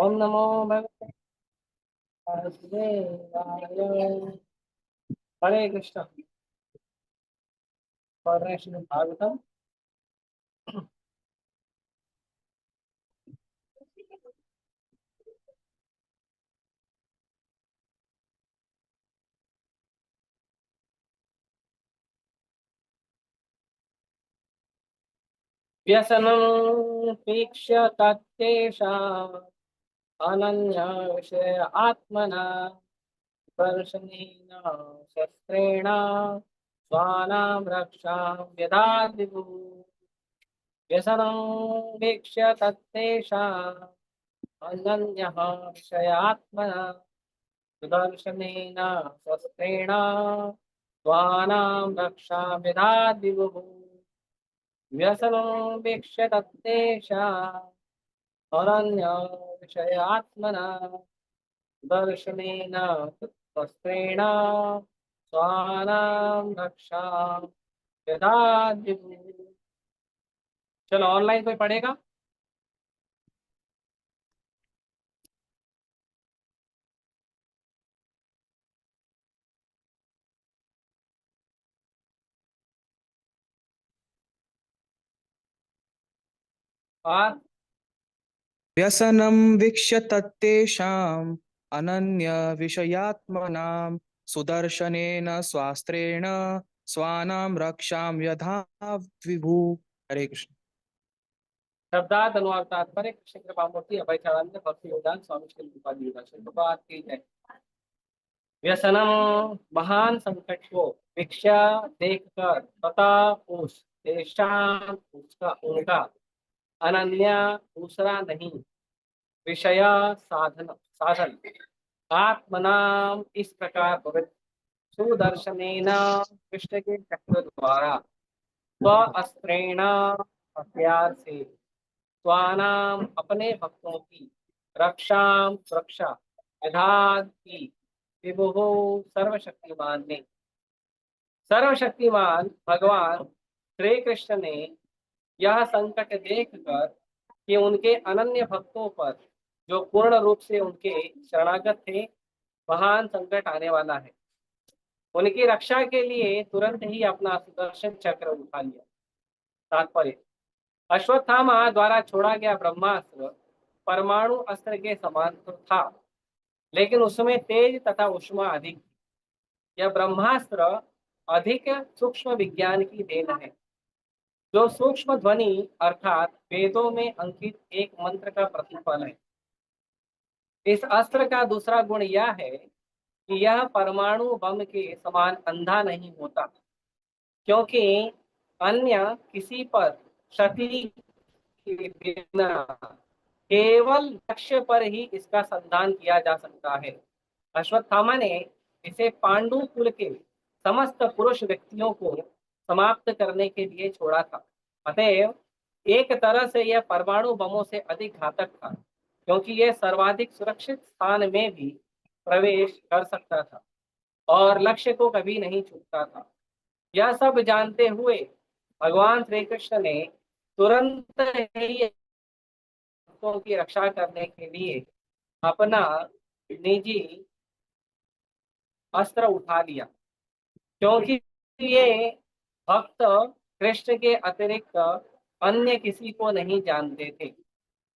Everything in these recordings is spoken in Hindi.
ओम नमो भगवते वासुदेवाय। हरे कृष्ण। पढ़ रहे हैं श्रीमद् भागवतम। व्यसनं तीक्ष्य तत्तेषाम् अनन्या विषय आत्मना दर्शनेन शस्त्रेण स्वानां रक्षां व्यधाति भुः। व्यसनं वीक्ष्य तत्तेषाम् अनन्यः विषय आत्मना सुदर्शनेन शस्त्रेण स्वानां रक्षां व्यधाति भुः। व्यसनोपेक्ष्य तत्तेषाम् अनन्या विषयात्मना दर्शनेन शस्त्रेण स्वानां रक्षां यदाद्यु। चलो ऑनलाइन कोई पढ़ेगा? और व्यसनं वीक्ष्य तत्तेषाम् अनन्यविषयात्मनां सुदर्शनेन स्वास्त्रेण स्वानां रक्षां यथा विभु। हरे कृष्ण। शब्दार्थ अनुवाद तात्पर्य कृष्ण कृपा मूर्ति अभय चरण भक्ति योगदान स्वामी श्री कृपा दीदा कृपा की जय। व्यसनम महान संकट को भिक्षा देखकर तथा उस देशान उसका उनका अनन्य दूसरा नहीं विषय साधन साधन आत्मनाम इस प्रकार पवित्र सुदर्शनेन कृष्ण के चक्र द्वारा स्व अस्त्रेण हथियार से स्वानाम अपने भक्तों की रक्षा सुरक्षा विधान की विभु सर्वशक्तिमान ने। सर्वशक्तिमान भगवान श्री कृष्ण ने यह संकट देखकर कि उनके अनन्य भक्तों पर जो पूर्ण रूप से उनके शरणागत थे महान संकट आने वाला है, उनकी रक्षा के लिए तुरंत ही अपना सुदर्शन चक्र उठा लिया। तात्पर्य अश्वत्थामा द्वारा छोड़ा गया ब्रह्मास्त्र परमाणु अस्त्र के समान तो था, लेकिन उसमें तेज तथा ऊष्मा अधिक थी। यह ब्रह्मास्त्र अधिक सूक्ष्म विज्ञान की देन है, जो सूक्ष्म ध्वनि अर्थात वेदों में अंकित एक मंत्र का प्रतिफल है। इस अस्त्र का दूसरा गुण यह है कि यह परमाणु बम के समान अंधा नहीं होता, क्योंकि अन्य किसी पर क्षति के बिना केवल लक्ष्य पर ही इसका संधान किया जा सकता है। अश्वत्थामा ने इसे पांडु कुल के समस्त पुरुष व्यक्तियों को समाप्त करने के लिए छोड़ा था। अतएव एक तरह से यह परमाणु बमों से अधिक घातक था, क्योंकि यह सर्वाधिक सुरक्षित स्थान में भी प्रवेश कर सकता था और लक्ष्य को कभी नहीं चूकता था। यह सब जानते हुए भगवान श्री कृष्ण ने तुरंत ही भक्तों की रक्षा करने के लिए अपना निजी अस्त्र उठा लिया, क्योंकि ये भक्त कृष्ण के अतिरिक्त अन्य किसी को नहीं जानते थे।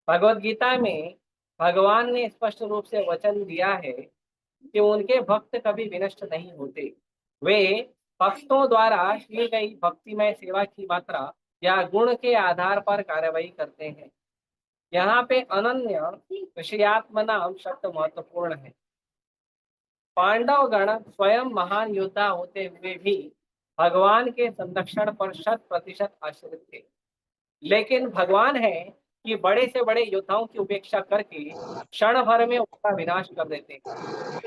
भगवत गीता में भगवान ने स्पष्ट रूप से वचन दिया है कि उनके भक्त कभी विनष्ट नहीं होते। वे भक्तों द्वारा की गई भक्तिमय सेवा की मात्रा या गुण के आधार पर कार्रवाई करते हैं। यहाँ पे अनन्य विषयात्म नाम शब्द महत्वपूर्ण है। पांडव गण स्वयं महान योद्धा होते हुए भी भगवान के संरक्षण पर 100% आश्रित थे, लेकिन भगवान है कि बड़े से बड़े योद्धाओं की उपेक्षा करके क्षण भर में उनका विनाश कर देते।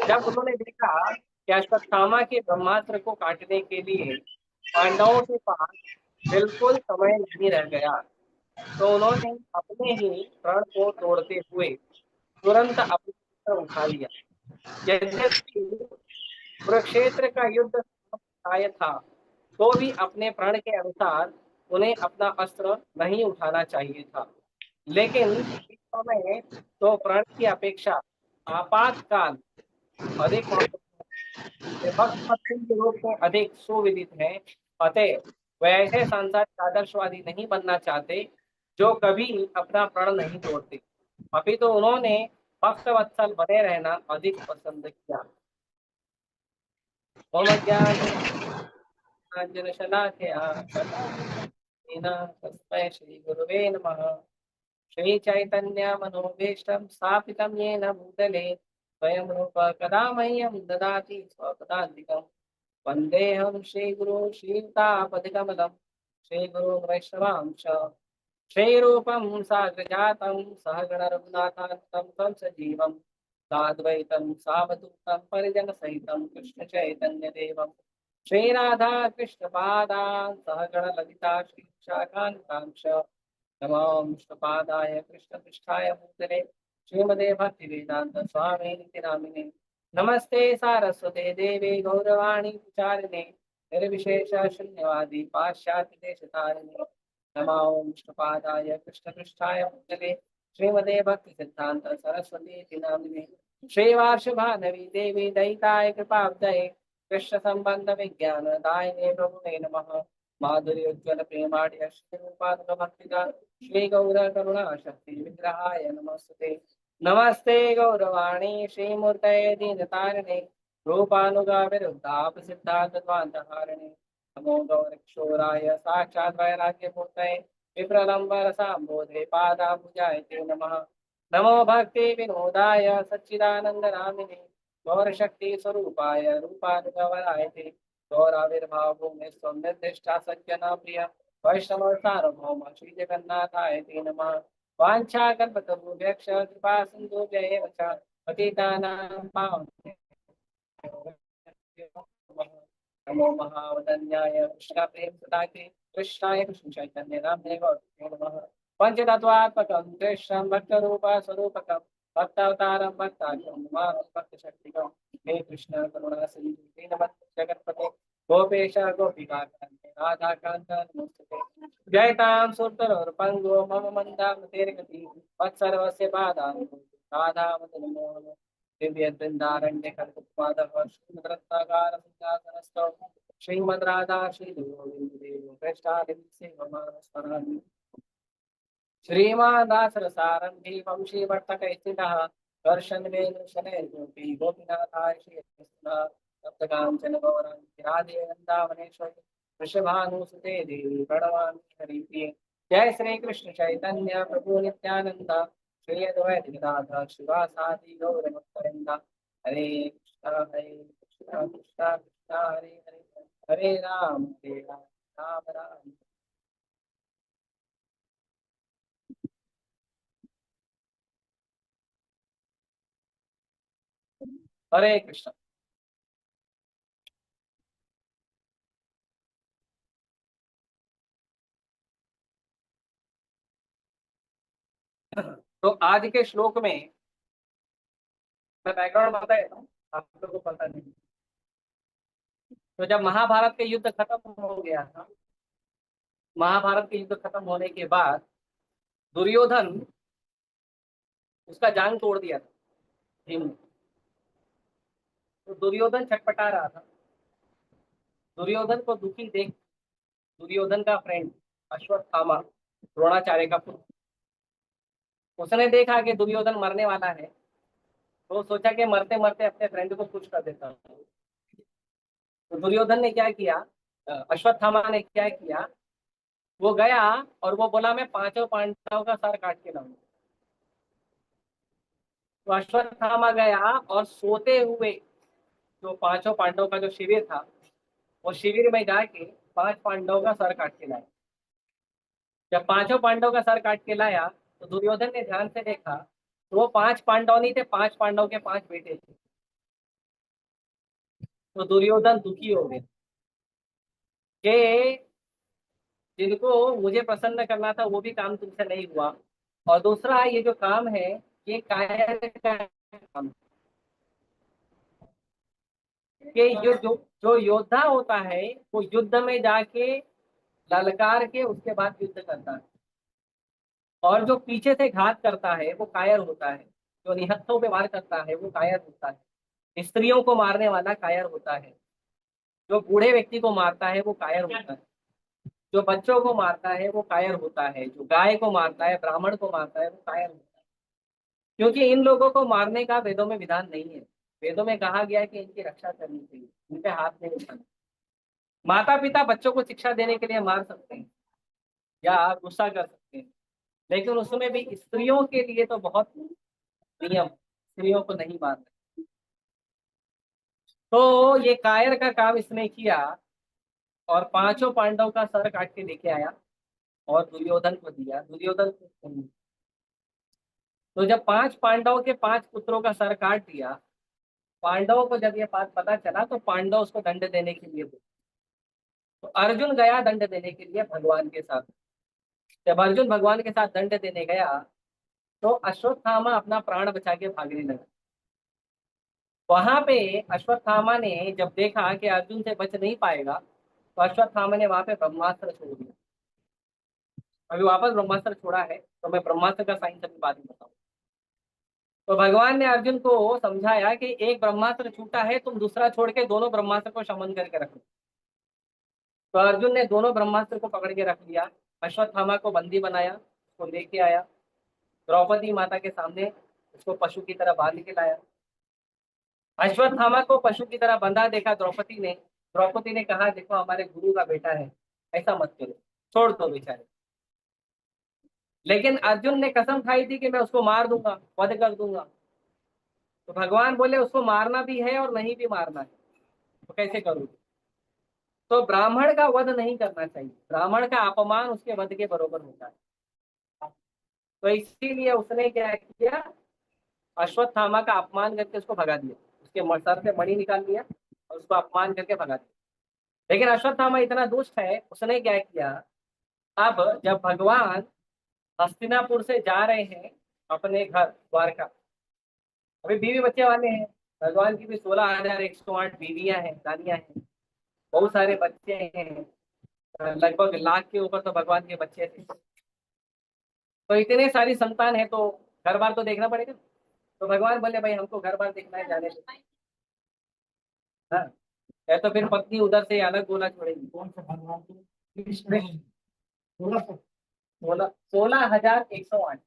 जब उन्होंने देखा कि अश्वत्थामा के ब्रह्मास्त्र को काटने के लिए पांडवों के पास बिल्कुल समय नहीं रह गया, तो उन्होंने अपने ही प्रण को तोड़ते हुए तुरंत अपना अस्त्र उठा लिया। यद्यपि कुरुक्षेत्र का युद्ध समाप्त था, तो भी अपने प्रण के अनुसार उन्हें अपना अस्त्र नहीं उठाना चाहिए था। लेकिन इस में तो प्रण की अपेक्षा आपातकाल अधिक महत्वपूर्ण है। भक्त पत्नी के रूप में अधिक सुविदित है। अतः वे ऐसे सांसारिक आदर्शवादी नहीं बनना चाहते जो कभी अपना प्रण नहीं तोड़ते, अभी तो उन्होंने भक्त वत्सल बने रहना अधिक पसंद किया। मम ज्ञान शलाकया तस्मै श्री गुरुवे नमः। श्री चैतन्य मनोभीष्टं स्थापितं येन भूतले स्वयं रूप कदा मह्यं ददाति स्वपदान्तिकं। वन्देऽहं श्रीगुरो श्रीयुतापदकमलं श्रीगुरो वैष्णवांश श्रीरूपं साग्रजातं सहगण रघुनाथान्वितं तं सजीवं साद्वैतं सावधूतं परिजनसहितं कृष्णचैतन्यदेवं श्रीराधा कृष्णपादान् सहगण ललिता श्रीशाखान्वितांश नमो विष्णुपादाय कृष्णपृष्ठाय भूतले श्रीमते भक्तिवेदांत स्वामी निति नामिने नमस्ते सारस्वते देवे गौरवाणी विचारिणे निर्विशेष शून्यवादी पाश्चात्य देशतारिणे नमो विष्णुपादाय कृष्णपृष्ठाय भूतले श्रीमते भक्ति सिद्धांत सरस्वती निति नामिने श्रीवार्ष भानवी देवी दयिताय कृपाब्धये कृष्ण संबंध विज्ञान दायिने प्रभुवे नमः माधुर्योज्वल प्रेमाढ्य श्री रूपानुग भक्तिदा श्री गौर करुणा शक्ति विग्रहाय नमस्ते। नमस्ते गौरवाणी श्रीमूर्तये दीनतारिणे रूपानुगा विरुद्धाप सिद्धान्तध्वान्तहारिणे नमो गौरक्षोराय साक्षात् वैराग्यमूर्तये विप्रलम्बर साम्बोधे पादाभुजाय ते नमः। नमो भक्ति विनोदाय सच्चिदानंद नामिने गौरशक्ति स्वरूपाय रूपानुगवराय ते गौराविर्भाव भूमि निर्दिष्टा सज्जना प्रिय वैष्णव सार्वभौम श्री जगन्नाथाय ते नमः। वाञ्छाकल्पतरुभ्यश्च कृपा सिन्धुभ्येव च पतितानां पावनेभ्यो नमो महावदन्याय कृष्ण प्रेम सदाके कृष्णाय कृष्ण चैतन्य नामने गौरवे नमः। पंचतत्वात्मकं कृष्णं भक्तरूपा स्वरूपकं भक्तावतारं भक्ताख्यं मां भक्तशक्तिकं हे कृष्ण करुणा सिंधु दीनबन्धु जगत्पते गोपेश गोपिका कान्ते राधा कान्त नमोस्तुते। जयतां सुरतरुर्पङ्गो मम मन्दामतिर्गति वत्सर्वस्य पादान् राधा मदनमोहन दिव्य वृंदारण्य खंडपादः श्रीमद्रत्नागार सिंहासनस्थौ श्रीमद् राधा श्री गोविंद देव कृष्णादिसे ममास्मरामि। श्रीमादासरसारंभी वंशीवर्तकैस्थितः दर्शन वेणु शनैर्गोपी गोपीनाथाय श्रीकृष्ण सप्तकाञ्चन गौराङ्गी राधे वृन्दावनेश्वरी वृषभानुसुते देवी प्रणमामि हरिप्रिये। जय श्री कृष्ण चैतन्य प्रभु नित्यानंद श्री अद्वैत गदाधर शिवासादि गौरभक्तवृंद हरे कृष्ण कृष्ण कृष्ण हरे हरे हरे राम राम राम। हरे कृष्ण। तो आज के श्लोक में मैं बैकग्राउंड बता देता हूँ, आप लोगों को पता नहीं। तो जब महाभारत के युद्ध खत्म हो गया था, महाभारत के युद्ध खत्म होने के बाद दुर्योधन उसका जांग तोड़ दिया था भीम ने। तो दुर्योधन छटपटा रहा था। दुर्योधन को दुखी देख दुर्योधन का फ्रेंड अश्वत्थामा, द्रोणाचार्य का पुत्र, उसने देखा कि दुर्योधन मरने वाला है, तो सोचा कि मरते मरते अपने फ्रेंड को खुश कर देता हूँ। तो दुर्योधन ने क्या किया, अश्वत्थामा ने क्या किया, वो गया और वो बोला मैं पांचों पांडवों का सर काट के लाऊंगा। तो अश्वत्थामा गया और सोते हुए जो पांचों पांडवों का जो शिविर था, वो शिविर में जाके पांच पांडवों का सर काट के लाया। जब पांचों पांडवों का सर काट के लाया तो दुर्योधन ने ध्यान से देखा, तो वो पांच पांडव नहीं थे, पांच पांडव के पांच बेटे थे। तो दुर्योधन दुखी हो गए कि जिनको मुझे प्रसन्न करना था वो भी काम तुमसे नहीं हुआ, और दूसरा ये जो काम है ये कायर का काम है। कि जो योद्धा होता है वो युद्ध में जाके ललकार के उसके बाद युद्ध करता है। और जो पीछे से घात करता है वो कायर होता है, जो निहत्थों पे वार करता है वो कायर होता है, स्त्रियों को मारने वाला कायर होता है, जो बूढ़े व्यक्ति को मारता है वो कायर होता है, जो बच्चों को मारता है वो कायर होता है, जो गाय को मारता है, ब्राह्मण को मारता है वो कायर होता है। क्योंकि इन लोगों को मारने का वेदों में विधान नहीं है। वेदों में कहा गया है कि इनकी रक्षा करनी चाहिए, इनके हाथ नहीं उठाना। माता पिता बच्चों को शिक्षा देने के लिए मार सकते हैं या गुस्सा कर सकते हैं, लेकिन उसमें भी स्त्रियों के लिए तो बहुत नियम, स्त्रियों को नहीं मारना। तो ये कायर का काम इसने किया और पांचों पांडव का सर काट के लेके आया और दुर्योधन को दिया। दुर्योधन तो जब पांच पांडवों के पांच पुत्रों का सर काट दिया, पांडवों को जब ये बात पता चला तो पांडव उसको दंड देने के लिए बोले। तो अर्जुन गया दंड देने के लिए भगवान के साथ। जब अर्जुन भगवान के साथ दंड देने गया तो अश्वत्थामा अपना प्राण बचा के भागने लगा। वहां पे अश्वत्थामा ने जब देखा कि अर्जुन से बच नहीं पाएगा तो अश्वत्थामा ने वहां पे ब्रह्मास्त्र छोड़ दिया। अभी वापस ब्रह्मास्त्र छोड़ा है तो मैं ब्रह्मास्त्र का साइंस अभी बाद में बताऊँ। तो भगवान ने अर्जुन को समझाया कि एक ब्रह्मास्त्र छूटा है, तुम दूसरा छोड़ के दोनों ब्रह्मास्त्र को शमन करके रखो। तो अर्जुन ने दोनों ब्रह्मास्त्र को पकड़ के रख लिया, अश्वत्थामा को बंदी बनाया, उसको लेके आया द्रौपदी माता के सामने, उसको पशु की तरह बांध के लाया। अश्वत्थामा को पशु की तरह बंधा देखा द्रौपदी ने कहा देखो हमारे गुरु का बेटा है, ऐसा मत करो, छोड़ दो बेचारे। लेकिन अर्जुन ने कसम खाई थी कि मैं उसको मार दूंगा, वध कर दूंगा। तो भगवान बोले उसको मारना भी है और नहीं भी मारना है, तो कैसे करोगे? तो ब्राह्मण का वध नहीं करना चाहिए, ब्राह्मण का अपमान उसके वध के बरोबर होता है। तो इसीलिए उसने क्या किया, अश्वत्थामा का अपमान करके उसको भगा दिया, उसके सर से मणि निकाल दिया और उसको अपमान करके भगा दिया। लेकिन अश्वत्थामा इतना दुष्ट है, उसने क्या किया, अब जब भगवान हस्तिनापुर से जा रहे हैं अपने घर द्वारका, अभी बीवी बच्चे वाले हैं, भगवान की भी 16,108 बीवियां हैं, रानियां हैं, बहुत सारे बच्चे हैं, लगभग लाख के ऊपर तो भगवान के बच्चे थे। तो इतने सारी संतान है तो घर बार तो देखना पड़ेगा। तो भगवान बोले भाई हमको घर बार देखना है, जाने दो। हाँ, या तो फिर पत्नी उधर से अलग गोला छोड़ेगी। कौन सा भगवान? कृष्ण। 16,108।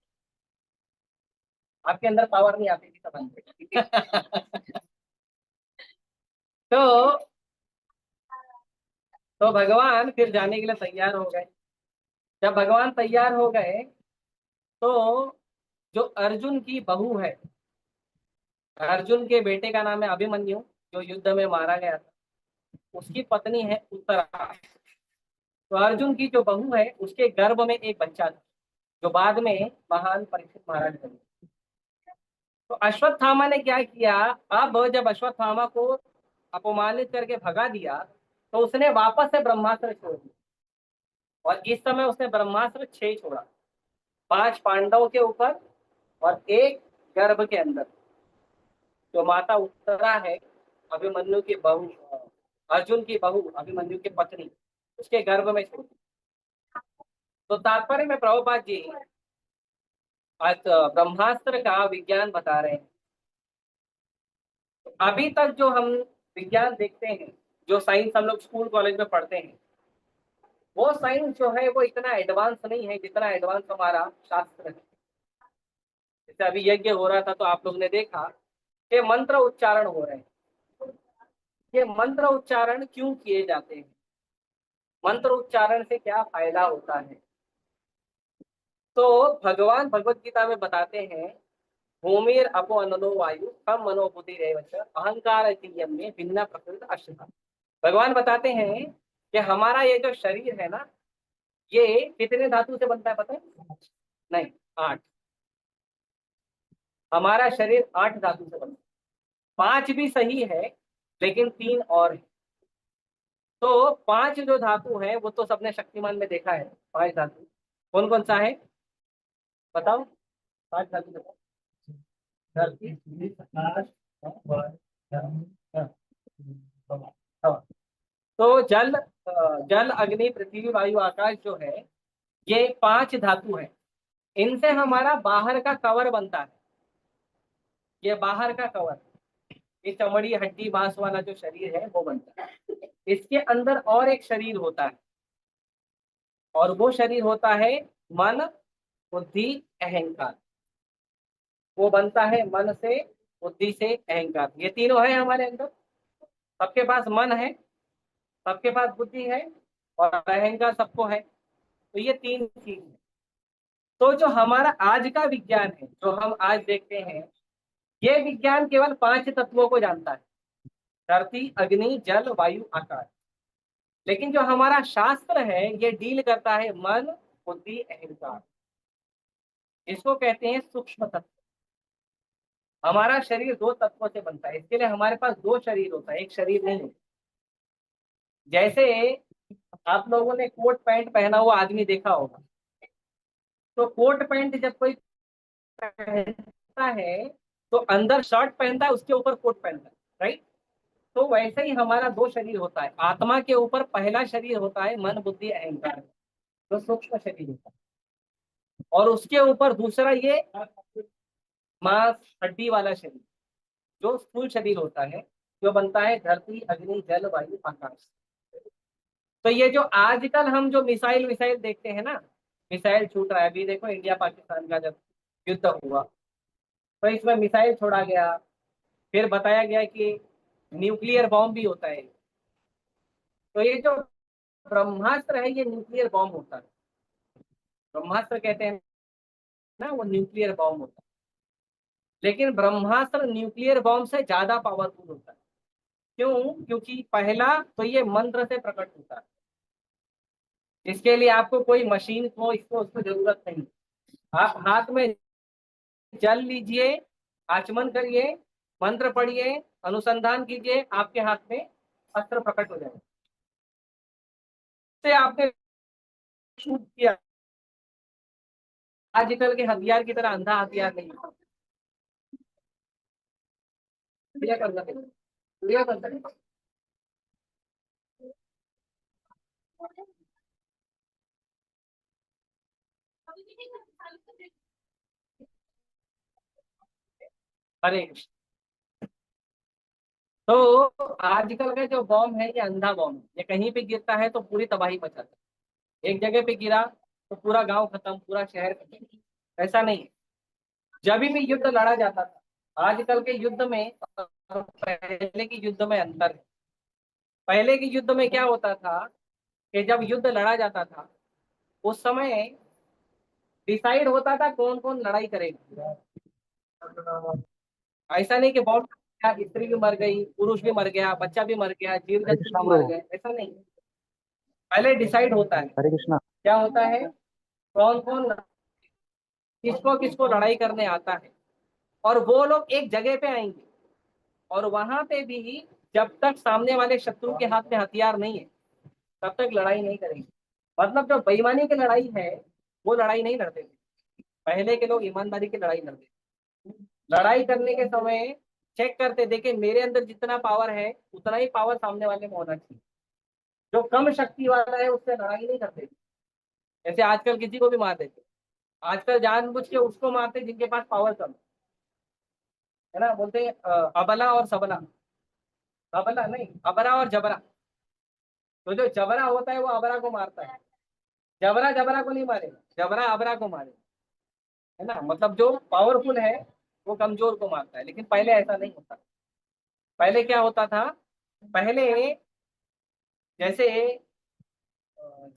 आपके अंदर पावर नहीं आती थी समझ। तो तो भगवान फिर जाने के लिए तैयार हो गए। जब भगवान तैयार हो गए तो जो अर्जुन की बहू है, अर्जुन के बेटे का नाम है अभिमन्यु, जो युद्ध में मारा गया था, उसकी पत्नी है उत्तरा। तो अर्जुन की जो बहू है उसके गर्भ में एक बच्चा था, जो बाद में महान परीक्षित महाराज बने। तो अश्वत्थामा ने क्या किया, अब जब अश्वत्थामा को अपमानित करके भगा दिया तो उसने वापस से ब्रह्मास्त्र छोड़ दिया। और इस समय उसने ब्रह्मास्त्र 6 छोड़ा, 5 पांडवों के ऊपर और एक गर्भ के अंदर, जो माता उत्तरा है, अभिमन्यु की बहू, अर्जुन की बहू, अभिमन्यु की पत्नी, उसके गर्भ में छोड़ दी। तो तात्पर्य में प्रभुपाद जी आज ब्रह्मास्त्र का विज्ञान बता रहे हैं। तो अभी तक जो हम विज्ञान देखते हैं, जो साइंस हम लोग स्कूल कॉलेज में पढ़ते हैं, वो साइंस जो है वो इतना एडवांस नहीं है जितना एडवांस हमारा शास्त्र है। जैसे अभी यज्ञ हो रहा था तो आप लोग ने देखा कि मंत्र उच्चारण हो रहे हैं। ये मंत्र उच्चारण क्यों किए जाते हैं, मंत्र उच्चारण से क्या फायदा होता है? तो भगवान भगवत गीता में बताते हैं, भूमिर अपो अनलो वायु हम मनोबुद्धि रेवच अहंकार इत्ययं में भिन्न प्रकृति अश्रता। भगवान बताते हैं कि हमारा ये जो शरीर है ना, ये कितने धातु से बनता है पता है? नहीं, 8। हमारा शरीर 8 धातु से बनता है। 5 भी सही है लेकिन 3 और है। तो 5 जो धातु है वो तो सबने शक्तिमान में देखा है। 5 धातु कौन कौन सा है बताओ? 5 धातु बताओ। धरती, आकाश, हवा। तो जल, जल अग्नि पृथ्वी वायु आकाश जो है, ये 5 धातु है। इनसे हमारा बाहर का कवर बनता है। ये बाहर का कवर, ये चमड़ी हड्डी मांस वाला जो शरीर है वो बनता है। इसके अंदर और एक शरीर होता है, और वो शरीर होता है मन, बुद्धि, अहंकार। वो बनता है मन से, बुद्धि से, अहंकार। ये तीनों है हमारे अंदर। सबके पास मन है, सबके पास बुद्धि है, और अहंकार सबको है। तो ये तीन चीज है। तो जो हमारा आज का विज्ञान है, जो हम आज देखते हैं, ये विज्ञान केवल पांच तत्वों को जानता है: धरती, अग्नि, जल, वायु, आकाश। लेकिन जो हमारा शास्त्र है, ये डील करता है मन, बुद्धि, अहंकार। इसको कहते हैं सूक्ष्म तत्व। हमारा शरीर दो तत्वों से बनता है, इसके लिए हमारे पास दो शरीर होता है, एक शरीर नहीं होता। जैसे आप लोगों ने कोट पैंट पहना हुआ आदमी देखा होगा, तो कोट पैंट जब कोई पहनता है तो अंदर शर्ट पहनता है, उसके ऊपर कोट पहनता है, राइट। तो वैसे ही हमारा दो शरीर होता है। आत्मा के ऊपर पहला शरीर होता है मन, बुद्धि, अहंकार, जो सूक्ष्म शरीर होता है। और उसके ऊपर दूसरा ये मांस हड्डी वाला शरीर, जो स्थूल शरीर होता है, जो बनता है धरती, अग्नि, जल, वायु, आकाश। तो ये जो आजकल हम जो मिसाइल विसाइल देखते हैं ना, मिसाइल छूट रहा है। अभी देखो इंडिया पाकिस्तान का जब युद्ध हुआ, तो इसमें मिसाइल छोड़ा गया। फिर बताया गया कि न्यूक्लियर बॉम्ब भी होता है। तो ये जो ब्रह्मास्त्र है, ये न्यूक्लियर बॉम्ब होता है। ब्रह्मास्त्र कहते हैं ना, वो न्यूक्लियर बॉम्ब होता है। लेकिन ब्रह्मास्त्र न्यूक्लियर बॉम्ब से ज्यादा पावरफुल होता है। क्यों? क्योंकि पहला तो ये मंत्र से प्रकट होता है। इसके लिए आपको कोई मशीन को, इसको उसको जरूरत नहीं। आप हाथ में जल लीजिए, आचमन करिए, मंत्र पढ़िए, अनुसंधान कीजिए, आपके हाथ में अस्त्र प्रकट हो जाएगा। से आपने शूट किया, आजकल के हथियार की तरह अंधा हथियार नहीं है। क्लियर कर सकते, क्लियर कर सकते। हरे कृष्ण। तो आजकल का जो बॉम्ब है, ये अंधा बॉम्ब है। ये कहीं पे गिरता है तो पूरी तबाही मचाता है। एक जगह पे गिरा तो पूरा गांव खत्म, पूरा शहर खत्म। ऐसा नहीं है। जब भी युद्ध लड़ा जाता था, आजकल के युद्ध में और पहले के युद्ध में अंतर है। पहले के युद्ध में क्या होता था कि जब युद्ध लड़ा जाता था, उस समय डिसाइड होता था कौन कौन लड़ाई करेगा। ऐसा नहीं कि बॉम्ब, स्त्री भी मर गई, पुरुष भी मर गया, बच्चा भी मर गया, जीव हरे जंतु कृष्णा भी ब्रो। मर गए, ऐसा नहीं। पहले डिसाइड होता है हरे कृष्णा। क्या होता है, कौन कौन किसको किसको लड़ाई करने आता है। और वो लोग एक जगह पे आएंगे, और वहां पे भी जब तक सामने वाले शत्रु के हाथ में हथियार नहीं है, तब तक लड़ाई नहीं करेंगे। मतलब जो बेईमानी की लड़ाई है, वो लड़ाई नहीं लड़ते थे। पहले के लोग ईमानदारी की लड़ाई लड़ते थे। लड़ाई करने के समय चेक करते, देखे मेरे अंदर जितना पावर है, उतना ही पावर सामने वाले में होना चाहिए। जो कम शक्ति वाला है, उससे लड़ाई नहीं करते। जैसे आजकल किसी को भी मार देते, आजकल जानबूझ के उसको मारते जिनके पास पावर कम है ना। बोलते हैं अबला और सबला। अबला नहीं, अबरा और जबरा। तो जो जबरा होता है वो अबरा को मारता है, जबरा जबरा को नहीं मारेगा, जबरा अबरा को मारेगा, है ना। मतलब जो पावरफुल है वो कमजोर को मारता है। लेकिन पहले ऐसा नहीं होता। पहले क्या होता था, पहले जैसे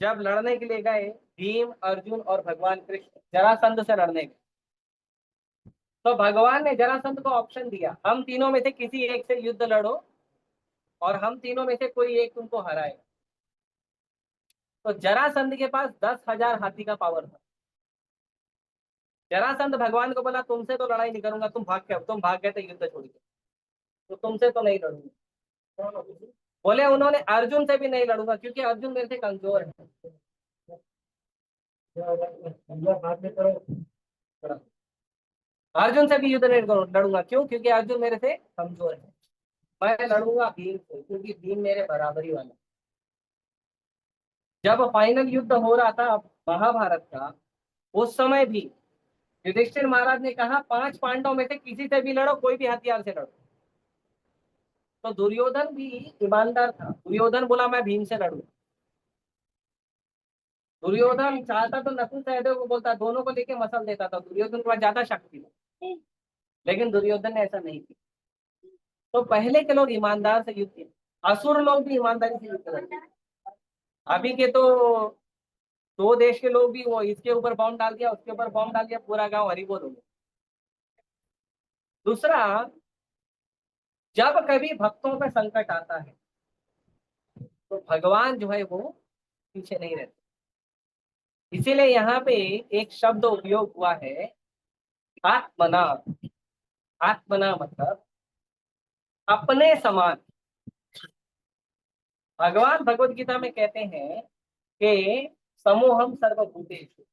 जब लड़ने के लिए गए भीम, अर्जुन और भगवान कृष्ण जरासंध से लड़ने गए, तो भगवान ने जरासंध को ऑप्शन दिया, हम तीनों में से किसी एक से युद्ध लड़ो, और हम तीनों में से कोई एक तुमको हराए। तो जरासंध के पास 10,000 हाथी का पावर था। जरासंध भगवान को बोला, तुमसे तो लड़ाई नहीं करूंगा, तुम भाग गए थे युद्ध छोड़ के, तो तुमसे तो नहीं लड़ूंगा। बोले उन्होंने अर्जुन से भी नहीं लड़ूंगा, क्योंकि अर्जुन मेरे से कमजोर है। अर्जुन से भी युद्ध नहीं लड़ूंगा, क्यों? क्योंकि अर्जुन मेरे से कमजोर है। मैं लड़ूंगा भीम से, क्योंकि भीम मेरे बराबरी वाला। जब फाइनल युद्ध हो रहा था महाभारत का, उस समय भी युधिष्ठिर महाराज ने कहा 5 पांडवों में से किसी से भी लड़ो, कोई भी हथियार से लड़ो। तो दुर्योधन भी ईमानदार था। दुर्योधन बोला मैं भीम से लड़ूं। दुर्योधन चाहता तो नकुल सहदेव को बोलता, दोनों को लेके मसल देता था। दुर्योधन के पास ज्यादा शक्ति थी, लेकिन दुर्योधन ने ऐसा नहीं किया। तो पहले के लोग ईमानदार से युद्ध किए, असुर लोग भी ईमानदारी से युद्ध करते। अभी के तो दो देश के लोग भी, वो इसके ऊपर बॉम्ब डाल दिया, उसके ऊपर बॉम्ब डाल दिया, पूरा गांव हरिबोल हो गया। दूसरा, जब कभी भक्तों पर संकट आता है तो भगवान जो है वो पीछे नहीं रहते। इसीलिए यहाँ पे एक शब्द उपयोग हुआ है, आत्मना। आत्मना मतलब अपने समान। भगवान भगवत गीता में कहते हैं कि समूहम सर्वभूतेषु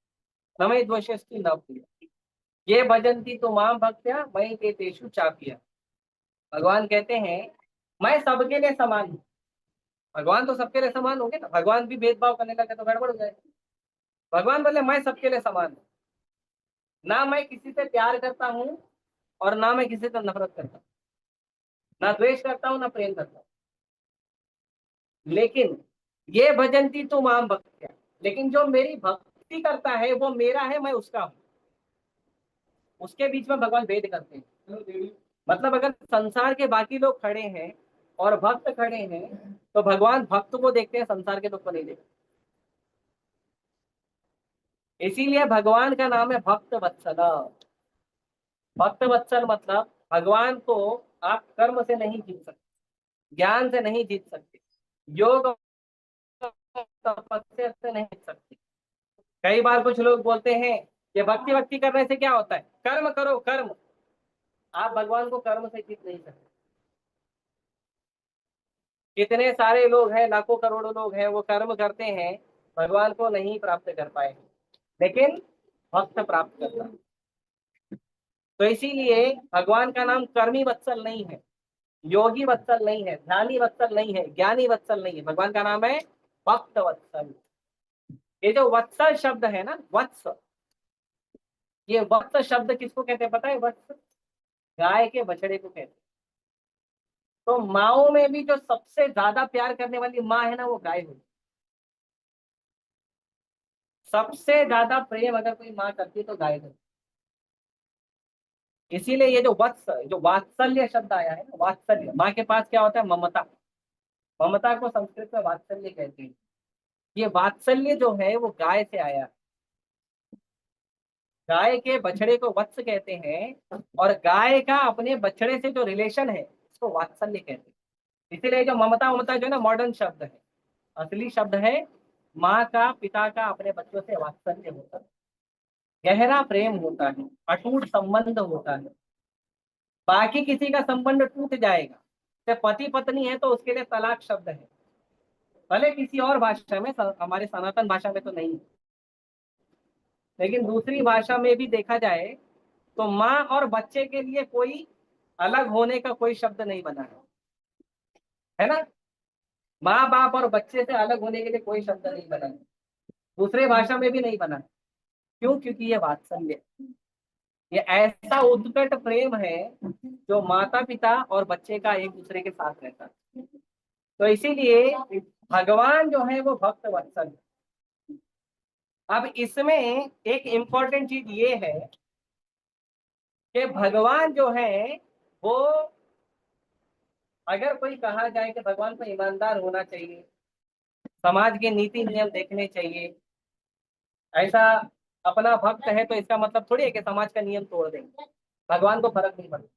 न मे द्वेषस्ति न प्रियः ये भजन्ति तो माम भक्त्या मयि ते तेषु चाप्यः। भगवान कहते हैं मैं सबके लिए समान हूँ। भगवान तो सबके लिए समान होंगे ना, भगवान भी भेदभाव करने लगे तो गड़बड़ हो जाएगी। भगवान बोले मैं सबके लिए समान हूँ, ना मैं किसी से प्यार करता हूँ और ना मैं किसी से नफरत करता हूँ, ना द्वेष करता हूँ ना प्रेम करता हूँ। लेकिन ये भजन्ति तो माम भक्त्या, लेकिन जो मेरी भक्ति करता है वो मेरा है, मैं उसका हूँ। उसके बीच में भगवान भेद करते हैं। मतलब अगर संसार के बाकी लोग खड़े हैं और भक्त खड़े हैं तो भगवान भक्त को देखते हैं, संसार के लोग को नहीं देखते। इसीलिए भगवान का नाम है भक्त वत्सल। भक्त वत्सल मतलब भगवान को आप कर्म से नहीं जीत सकते, ज्ञान से नहीं जीत सकते, योग तपस्या से नहीं जीत सकते। कई बार कुछ लोग बोलते हैं कि भक्ति भक्ति करने से क्या होता है, कर्म करो कर्म। आप भगवान को कर्म से जीत नहीं सकते। कितने सारे लोग हैं, लाखों करोड़ों लोग हैं, वो कर्म करते हैं, भगवान को नहीं प्राप्त कर पाए, लेकिन भक्त प्राप्त करता है। तो इसीलिए भगवान का नाम कर्मी वत्सल नहीं है, योगी वत्सल नहीं है, ध्यानी वत्सल नहीं है, ज्ञानी वत्सल नहीं है। भगवान का नाम है भक्त वत्सल। ये जो वत्सल शब्द है ना, वत्स, ये वत्स शब्द किसको कहते हैं पता है? वत्स गाय के बछड़े को कहते हैं। तो माओ में भी जो सबसे ज्यादा प्यार करने वाली माँ है ना, वो गाय होती है। सबसे ज्यादा प्रेम अगर कोई माँ करती है तो गाय करती है। इसीलिए ये जो वत्स, जो वात्सल्य शब्द आया है, वात्सल्य, माँ के पास क्या होता है? ममता। ममता को संस्कृत में वात्सल्य कहते हैं। ये वात्सल्य जो है वो गाय से आया है। गाय के बछड़े को वत्स कहते हैं, और गाय का अपने बछड़े से जो रिलेशन है उसको वात्सल्य कहते हैं। इसीलिए जो ममता, ममता जो है ना, मॉडर्न शब्द है। असली शब्द है माँ का, पिता का अपने बच्चों से वात्सल्य होता है, गहरा प्रेम होता है, अटूट संबंध होता है। बाकी किसी का संबंध टूट जाएगा, चाहे पति पत्नी है तो उसके लिए तलाक शब्द है, भले किसी और भाषा में, हमारे सनातन भाषा में तो नहीं है, लेकिन दूसरी भाषा में भी देखा जाए तो माँ और बच्चे के लिए कोई अलग होने का कोई शब्द नहीं बना है ना? माँ बाप और बच्चे से अलग होने के लिए कोई शब्द नहीं बना है, दूसरे भाषा में भी नहीं बना है। क्यों? क्योंकि ये वात्सल्य, ये ऐसा उत्कट प्रेम है जो माता पिता और बच्चे का एक दूसरे के साथ रहता है। तो इसीलिए भगवान जो है वो भक्त वत्सल है। अब इसमें एक इम्पोर्टेंट चीज ये है कि भगवान जो है वो, अगर कोई कहा जाए कि भगवान को ईमानदार होना चाहिए, समाज के नीति नियम देखने चाहिए, ऐसा अपना भक्त है तो इसका मतलब थोड़ी है कि समाज का नियम तोड़ देंगे। भगवान को फर्क नहीं पड़ता।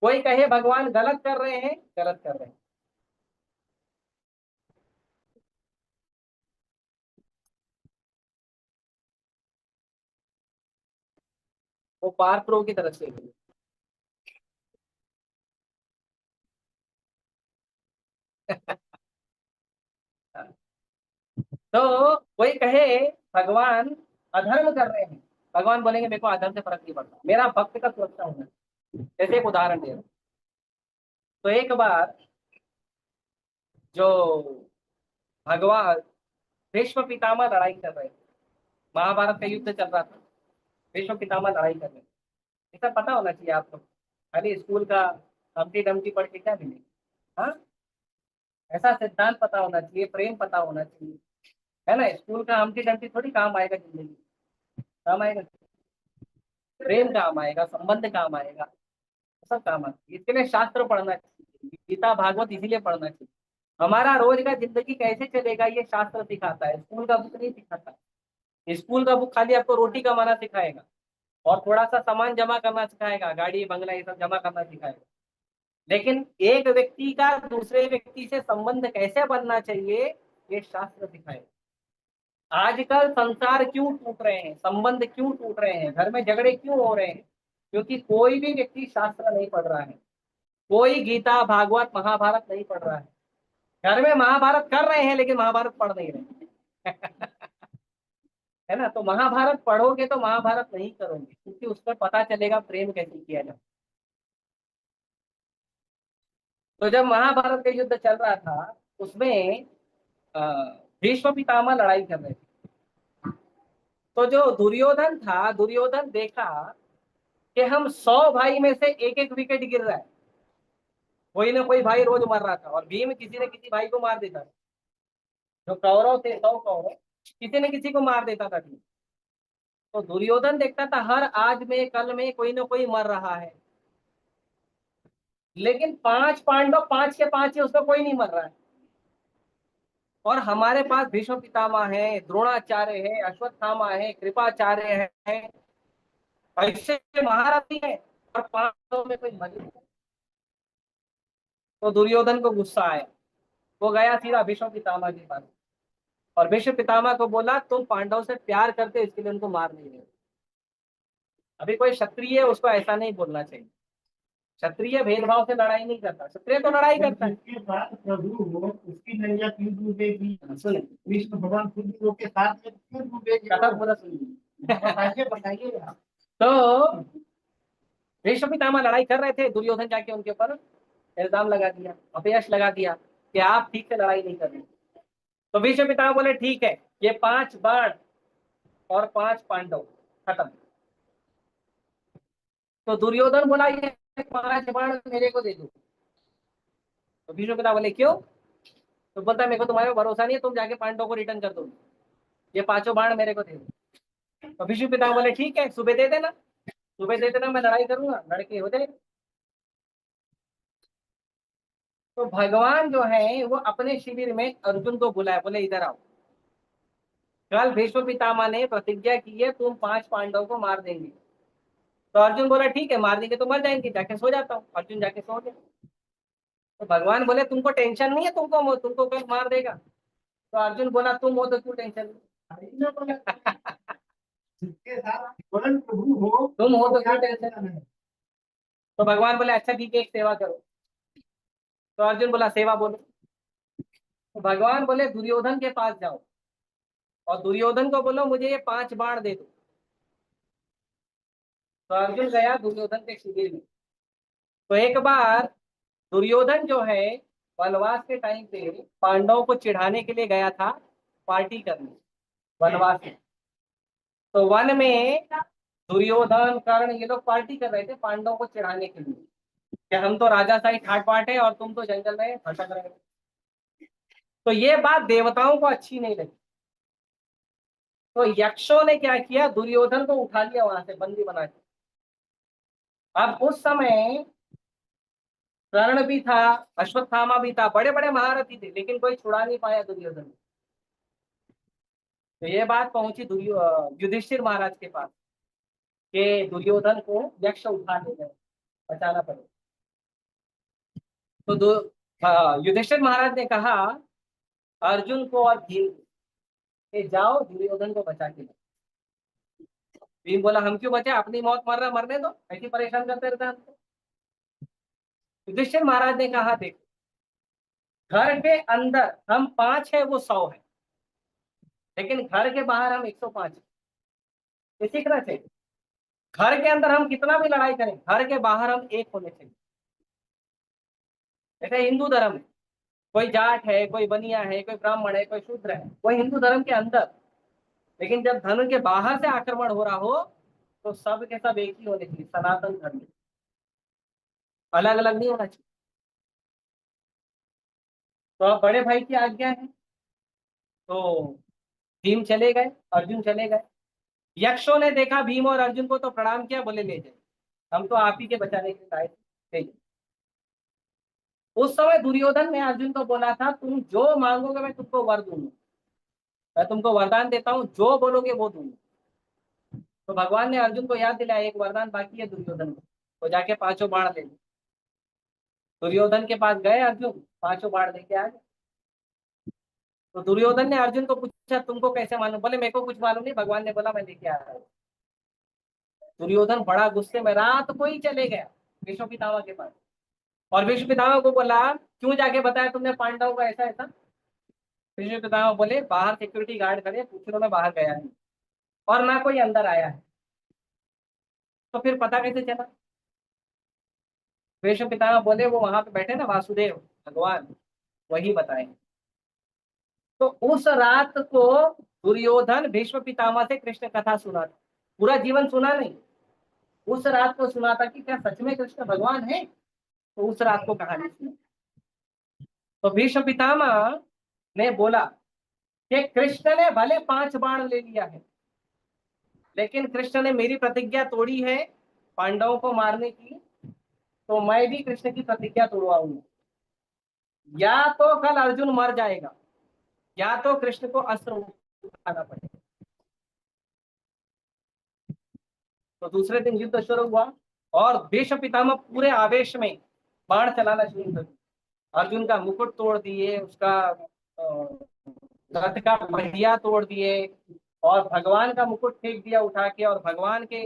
कोई कहे भगवान गलत कर रहे हैं, गलत कर रहे हैं। वो पार प्रो की तरफ से। तो कोई कहे भगवान अधर्म कर रहे हैं, भगवान बोलेंगे मेरे को अधर्म से फर्क नहीं पड़ता, मेरा भक्त का सुरक्षा होना है। जैसे एक उदाहरण दे रहा हूं। तो एक बार जो भगवान, भीष्म पितामह लड़ाई कर रहे थे, महाभारत का युद्ध चल रहा था। भीष्म पितामह लड़ाई कर रहे थे। ऐसा पता होना चाहिए आपको, खाली स्कूल का हमटी डमटी पढ़ के क्या मिलेगा। हाँ, ऐसा सिद्धांत पता होना चाहिए, प्रेम पता होना चाहिए, है ना। स्कूल का हमटी डमटी थोड़ी काम आएगा जिंदगी, काम आएगा, प्रेम काम आएगा, संबंध काम आएगा, सब काम आता है। इसके लिए शास्त्र पढ़ना चाहिए, गीता भागवत इसीलिए पढ़ना चाहिए। हमारा रोज का जिंदगी कैसे चलेगा ये शास्त्र सिखाता है, स्कूल का बुक नहीं सिखाता। स्कूल का बुक खाली आपको रोटी कमाना सिखाएगा और थोड़ा सा सामान जमा करना सिखाएगा, गाड़ी बंगला ये सब जमा करना सिखाएगा। लेकिन एक व्यक्ति का दूसरे व्यक्ति से संबंध कैसे बनना चाहिए ये शास्त्र सिखाएगा। आजकल संसार क्यों टूट रहे हैं, संबंध क्यों टूट रहे हैं, घर में झगड़े क्यों हो रहे हैं? क्योंकि कोई भी व्यक्ति शास्त्र नहीं पढ़ रहा है, कोई गीता भागवत महाभारत नहीं पढ़ रहा है। घर में महाभारत कर रहे हैं लेकिन महाभारत पढ़ नहीं रहे। है ना। तो महाभारत पढ़ोगे तो महाभारत नहीं करोगे, क्योंकि उस पर पता चलेगा प्रेम कैसे किया जाए। तो जब महाभारत का युद्ध चल रहा था उसमें अ, भीष्म पितामह लड़ाई कर रहे थे। तो जो दुर्योधन था, दुर्योधन देखा कि हम 100 भाई में से एक एक विकेट गिर रहा है, कोई ना कोई भाई रोज मर रहा था, और भीम किसी न किसी भाई को मार देता था। जो कौरव थे 100 कौरव, किसी न किसी को मार देता था भीम। तो दुर्योधन देखता था हर आज में कल में कोई ना कोई मर रहा है, लेकिन 5 पांडव 5 के 5 ही, उसका कोई नहीं मर रहा है। और हमारे पास भीष्म पितामह है, द्रोणाचार्य है, अश्वत्थामा है, कृपाचार्य है, ऐसे महारथी है, और 500 में कोई मर नहीं। तो दुर्योधन को गुस्सा आया, वो गया सीधा भीष्म पितामह के पास और भीष्म पितामह को बोला तुम पांडव से प्यार करते इसके लिए उनको मार नहीं रहे। अभी कोई क्षत्रिय है उसको ऐसा नहीं बोलना चाहिए। क्षत्रिय भेदभाव से लड़ाई नहीं करता, क्षत्रिय तो लड़ाई करता है। जिसके साथ प्रभु हो उसकी नैया क्यों डूबेगी। सुनिए, विष्णु भगवान खुद लोग के साथ में क्यों डूबेगी। कथा पूरा सुनिए। बताइए बताइए आप। तो भीष्म पितामह लड़ाई कर रहे थे, दुर्योधन जाके उनके ऊपर इल्जाम लगा दिया, अपयश लगा दिया कि आप ठीक से लड़ाई नहीं कर रहे। तो भीष्म पितामह बोले ठीक है, ये 5 बाण और 5 पांडव खत्म। तो दुर्योधन बोला ये 5 बाण मेरे को दे दो। तो भीष्म पितामह बोले क्यों? तो बोलता है मेरे को तुम्हारे पर भरोसा नहीं है, तुम जाके पांडव को रिटर्न कर दो, ये 5 बाण मेरे को दे दो। तो भीष्म पितामह बोले ठीक है, सुबह दे देना, सुबह दे देना, मैं लड़ाई करूंगा, लड़के हो जाएगा। तो भगवान जो है वो अपने शिविर में अर्जुन को बुलाए, बोले इधर आओ, कल भीष्म पितामह ने प्रतिज्ञा की है तुम 5 पांडव को मार देंगे। तो अर्जुन बोला ठीक है, मार देंगे तो मर जाएंगे, जाके सो जाता हूँ। अर्जुन जाके सो गया। तो भगवान बोले तुमको टेंशन नहीं है, तुमको तुमको कल मार देगा। तो अर्जुन बोला तुम हो तो क्यों टेंशन जिसके साथ स्वयं प्रभु हो तुम हो तो क्या क्यों टेंशन। टेंशन है। तो भगवान बोले अच्छा ठीक है, एक सेवा करो। तो अर्जुन बोला सेवा बोलो। तो भगवान बोले दुर्योधन के पास जाओ और दुर्योधन को बोलो मुझे ये 5 बाण दे दो। तो अर्जुन गया दुर्योधन के शिविर में। तो एक बार दुर्योधन जो है वनवास के टाइम पे पांडवों को चिढ़ाने के लिए गया था, पार्टी करने वनवास में। तो वन में दुर्योधन कर्ण ये लोग पार्टी कर रहे थे पांडवों को चिढ़ाने के लिए कि हम तो राजा साई ठाट बाट है और तुम तो जंगल में भटक रहे हो। तो ये बात देवताओं को अच्छी नहीं लगी। तो यक्षों ने क्या किया, दुर्योधन को उठा लिया वहां से बंदी बना के। अब उस समय कर्ण भी था, अश्वत्थामा भी था, बड़े बड़े महारथी थे, लेकिन कोई छुड़ा नहीं पाया दुर्योधन को। तो ये बात पहुंची युधिष्ठिर महाराज के पास कि दुर्योधन को यक्ष उठा ले गए, बचाना पड़ेगा। तो युधिष्ठिर महाराज ने कहा अर्जुन को और भीम को कि जाओ दुर्योधन को बचा के लाओ। भीम बोला हम क्यों बचे, अपनी मौत मर रहा, मरने दो, ऐसी परेशान करते रहता हमको। युधिष्ठिर महाराज ने कहा देखो, घर के अंदर हम 5 है वो 100 है, लेकिन घर के बाहर हम 105 है, ये सीखना चाहिए। घर के अंदर हम कितना भी लड़ाई करें, घर के बाहर हम एक होने चाहिए। जैसे हिंदू धर्म है, कोई जाट है, कोई बनिया है, कोई ब्राह्मण है, कोई शूद्र है, वो हिंदू धर्म के अंदर। लेकिन जब धर्म के बाहर से आक्रमण हो रहा हो तो सब के सब एक ही होने चाहिए, सनातन धर्म, अलग अलग नहीं होना चाहिए। तो अब बड़े भाई की आज्ञा है, तो भीम चले गए, अर्जुन चले गए। यक्षों ने देखा भीम और अर्जुन को तो प्रणाम किया, बोले ले जाए, हम तो आप ही के बचाने के लिए आए थे। उस समय दुर्योधन ने अर्जुन को बोला था, तुम जो मांगोगे मैं तुमको वर दूंगा, मैं तुमको वरदान देता हूँ, जो बोलोगे वो दूंगा। तो भगवान ने अर्जुन को याद दिलाया, एक वरदान बाकी है दुर्योधन को, तो जाके पांचों बाण ले लो। दुर्योधन के पास गए अर्जुन, पांचों बाण लेके आ गए। तो दुर्योधन ने अर्जुन को पूछा, तुमको कैसे मालूम? बोले मेरे को कुछ मालूम नहीं, भगवान ने बोला मैं लेके आ रहा हूँ। दुर्योधन बड़ा गुस्से में रात को ही चले गया भीष्म पितामह के पास, और भीष्म पितामह को बोला, क्यों जाके बताया तुमने पांडवों को ऐसा ऐसा? भीष्म पितामह बोले, बाहर सिक्योरिटी गार्ड खड़े, पूछ लो, मैं बाहर गया नहीं और ना कोई अंदर आया है। तो फिर पता कैसे चला? भीष्म पितामह बोले, वो वहां पे बैठे ना वासुदेव भगवान, वही बताए। तो उस रात को दुर्योधन भीष्म पितामह से कृष्ण कथा सुना था, पूरा जीवन सुना नहीं, उस रात को सुना था कि क्या सच में कृष्ण भगवान है। तो उस रात को कहानी सुनी। तो भीष्म पितामह ने बोला कि कृष्ण ने भले 5 बाण ले लिया है, लेकिन कृष्ण ने मेरी प्रतिज्ञा तोड़ी है पांडवों को मारने की, तो मैं भी कृष्ण की प्रतिज्ञा तोड़वाऊंगा। या तो कल अर्जुन मर जाएगा, या तो कृष्ण को अस्त्र उठाना पड़ेगा। तो दूसरे दिन युद्ध शुरू हुआ, और भीष्म पितामह पूरे आवेश में बाण चलाना शुरू कर दिया। अर्जुन का मुकुट तोड़ दिए, उसका रथ का पहिया तोड़ दिए, और भगवान का मुकुट फेंक दिया उठा के, और भगवान के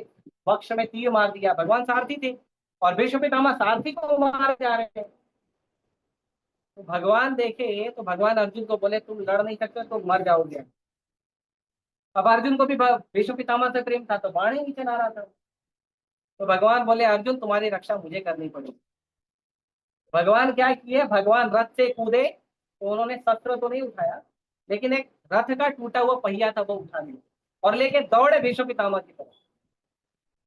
वक्ष में तीर मार दिया। भगवान सारथी थे और भीष्म पितामह सारथी को मार जा रहे थे। तो भगवान देखे तो भगवान अर्जुन को बोले, तुम लड़ नहीं सकते, तुम मर जाओगे। अब अर्जुन को भी भीष्म पितामह से प्रेम था, तो बाण ही नहीं चला रहा था। तो भगवान बोले, अर्जुन तुम्हारी रक्षा मुझे करनी पड़ेगी। भगवान क्या किए, भगवान रथ से कूदे, तो उन्होंने शस्त्र तो नहीं उठाया, लेकिन एक रथ का टूटा हुआ पहिया था वो उठा लिया और लेके दौड़े भीष्म पितामह की तरफ।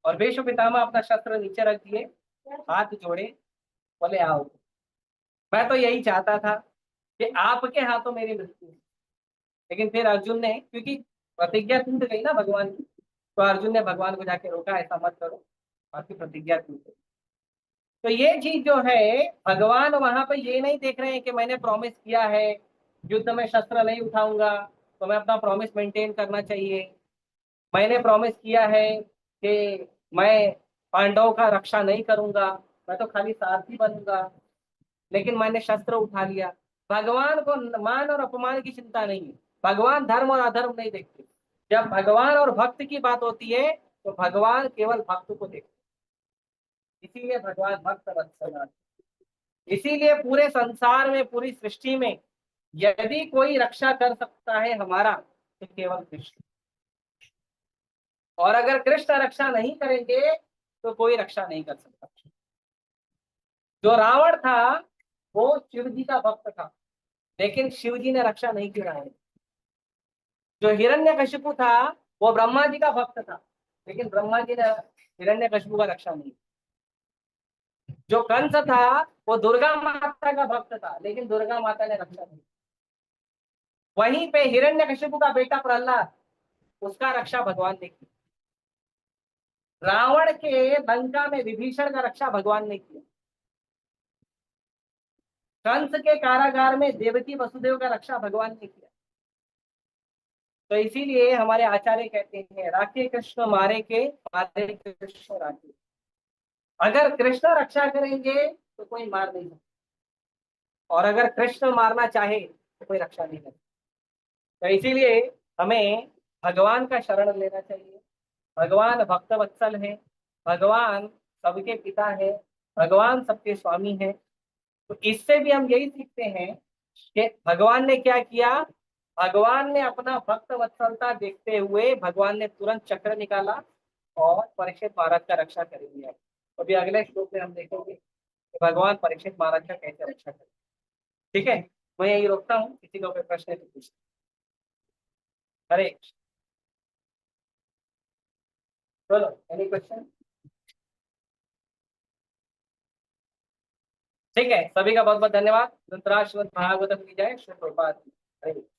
और भीष्म पितामह अपना शस्त्र नीचे रख दिए, हाथ जोड़े, बोले आओ, मैं तो यही चाहता था कि आपके हाथों मेरी मृत्यु हो। लेकिन फिर अर्जुन ने, क्योंकि प्रतिज्ञा टूट गई ना भगवान की, तो अर्जुन ने भगवान को जाके रोका, ऐसा मत करो, आपकी प्रतिज्ञा टूट गई। तो ये चीज जो है, भगवान वहां पे ये नहीं देख रहे हैं कि मैंने प्रॉमिस किया है युद्ध में शस्त्र नहीं उठाऊंगा, तो मैं अपना प्रॉमिस मेंटेन करना चाहिए। मैंने प्रॉमिस किया है कि मैं पांडवों का रक्षा नहीं करूंगा, मैं तो खाली सारथी बनूंगा, लेकिन मैंने शस्त्र उठा लिया। भगवान को मान और अपमान की चिंता नहीं है, भगवान धर्म और अधर्म नहीं देखते। जब भगवान और भक्त की बात होती है, तो भगवान केवल भक्त को देखते, इसीलिए भगवान भक्त वत्सल है। इसीलिए पूरे संसार में, पूरी सृष्टि में यदि कोई रक्षा कर सकता है हमारा, तो केवल कृष्ण। और अगर कृष्ण रक्षा नहीं करेंगे तो कोई रक्षा नहीं कर सकता। जो रावण था वो शिव जी का भक्त था, लेकिन शिव जी ने रक्षा नहीं किया है। जो हिरण्यकशिपु था वो ब्रह्मा जी का भक्त था, लेकिन ब्रह्मा जी ने हिरण्यकशिपु का रक्षा नहीं। जो कंस था वो दुर्गा माता का भक्त था, लेकिन दुर्गा माता ने रक्षा नहीं। वहीं पे हिरण्यकशिपु का बेटा प्रहलाद, उसका रक्षा भगवान ने की। रावण के लंका में विभीषण का रक्षा भगवान ने किया। कंस के कारागार में देवकी वसुदेव का रक्षा भगवान ने किया। तो इसीलिए हमारे आचार्य कहते हैं, राखे कृष्ण मारे के, मारे कृष्ण राखे। अगर कृष्ण रक्षा करेंगे तो कोई मार नहीं सकता, और अगर कृष्ण मारना चाहे तो कोई रक्षा नहीं कर। तो इसीलिए हमें भगवान का शरण लेना चाहिए। भगवान भक्त वत्सल है, भगवान सबके पिता है, भगवान सबके स्वामी है। तो इससे भी हम यही सीखते हैं कि भगवान ने क्या किया, भगवान ने अपना भक्त वत्सलता देखते हुए भगवान ने तुरंत चक्र निकाला और परीक्षित महाराज का रक्षा कर दिया। तो अभी अगले श्लोक में हम देखेंगे कि भगवान परीक्षित महाराज का कैसे रक्षा करें। ठीक है, मैं यही रोकता हूँ, किसी को कोई प्रश्न है तो पूछ। हरे चलो, एनी क्वेश्चन? ठीक है, सभी का बहुत बहुत धन्यवाद। धृतराष्ट्र भागवतम की जय। श्री प्रभुपाद की जय।